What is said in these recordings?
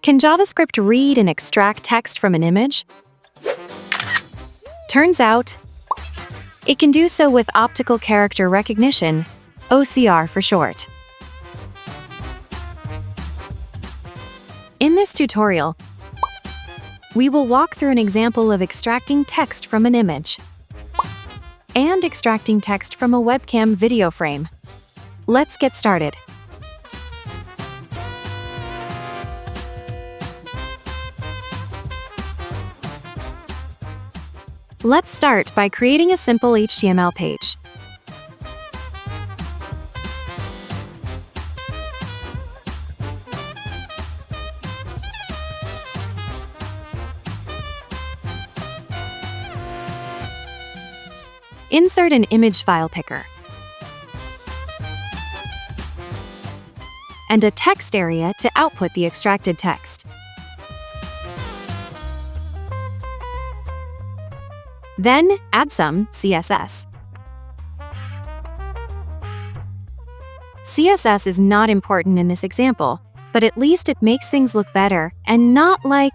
Can JavaScript read and extract text from an image? Turns out, it can do so with optical character recognition, OCR for short. In this tutorial, we will walk through an example of extracting text from an image and extracting text from a webcam video frame. Let's get started. Let's start by creating a simple HTML page. Insert an image file picker and a text area to output the extracted text. Then, add some CSS. CSS is not important in this example, but at least it makes things look better and not like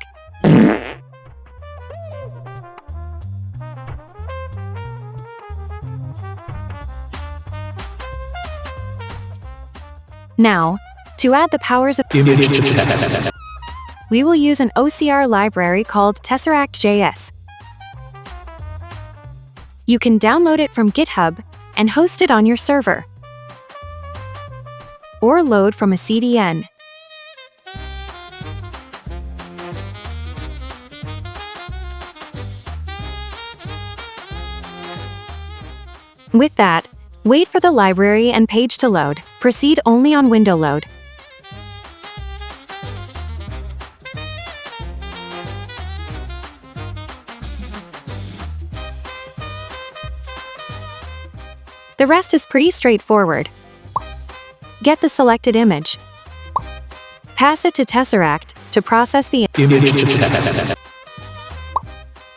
Now, to add the powers of Image to text, we will use an OCR library called Tesseract.js. You can download it from GitHub and host it on your server, or load from a CDN. With that, wait for the library and page to load. Proceed only on window load. The rest is pretty straightforward. Get the selected image. Pass it to Tesseract to process the image to text,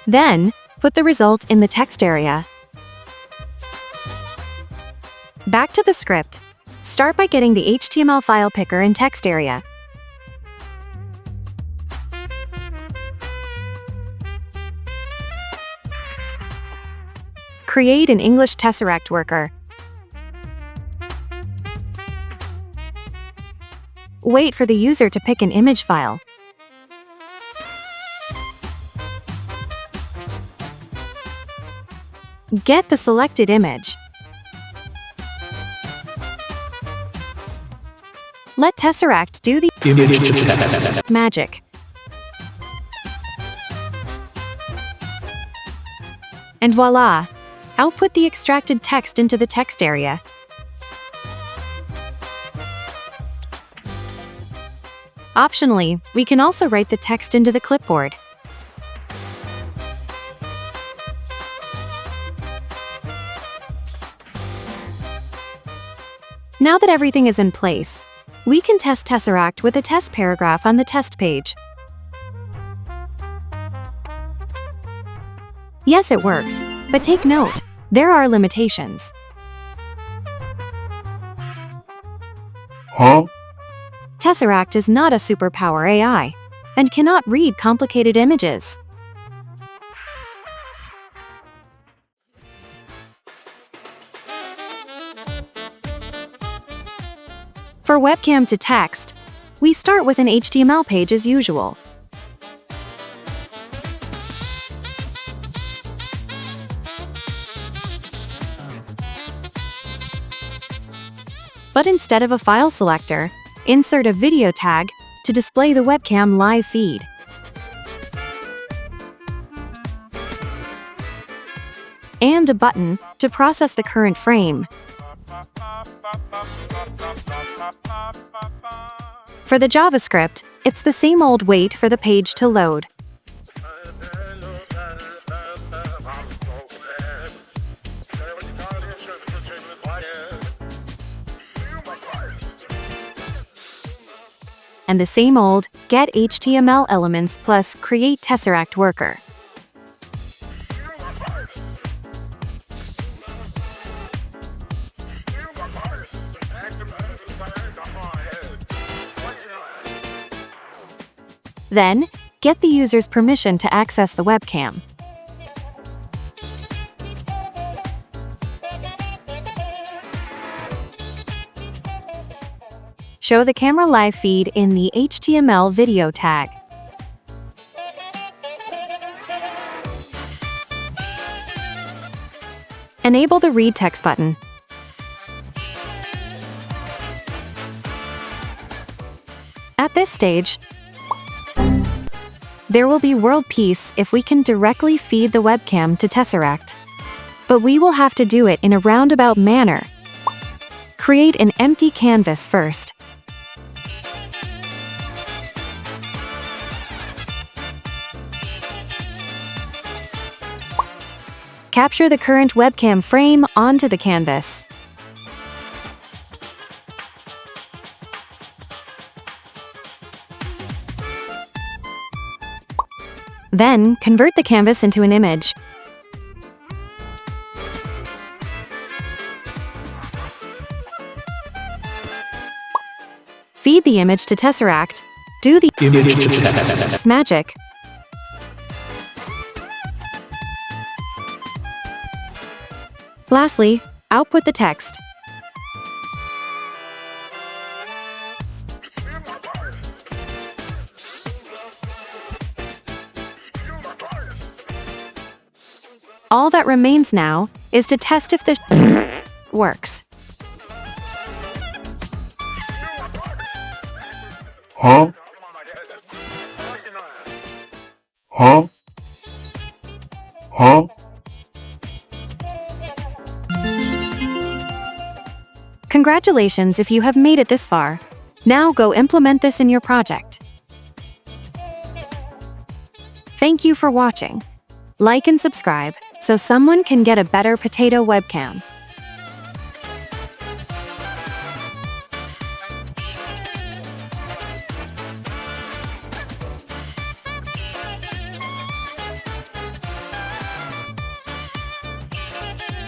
Then, put the result in the text area. Back to the script. Start by getting the HTML file picker and text area. Create an English Tesseract worker. Wait for the user to pick an image file. Get the selected image. Let Tesseract do the image to text, magic. And voila! Output the extracted text into the text area. Optionally, we can also write the text into the clipboard. Now that everything is in place, we can test Tesseract with a test paragraph on the test page. Yes, it works, but take note, there are limitations. Huh? Tesseract is not a superpower AI and cannot read complicated images. For Webcam to Text, we start with an HTML page as usual. But instead of a file selector, insert a video tag to display the webcam live feed. And a button to process the current frame. For the JavaScript, it's the same old wait for the page to load. And the same old get HTML elements plus create Tesseract worker. Then, get the user's permission to access the webcam. Show the camera live feed in the HTML video tag. Enable the Read Text button. At this stage, there will be world peace if we can directly feed the webcam to Tesseract. But we will have to do it in a roundabout manner. Create an empty canvas first. Capture the current webcam frame onto the canvas. Then, convert the canvas into an image. Feed the image to Tesseract. Do the Image to text. magic. Lastly, output the text. All that remains now is to test if this works. Huh? Huh? Huh? Congratulations if you have made it this far. Now go implement this in your project. Thank you for watching. Like and subscribe so someone can get a better potato webcam.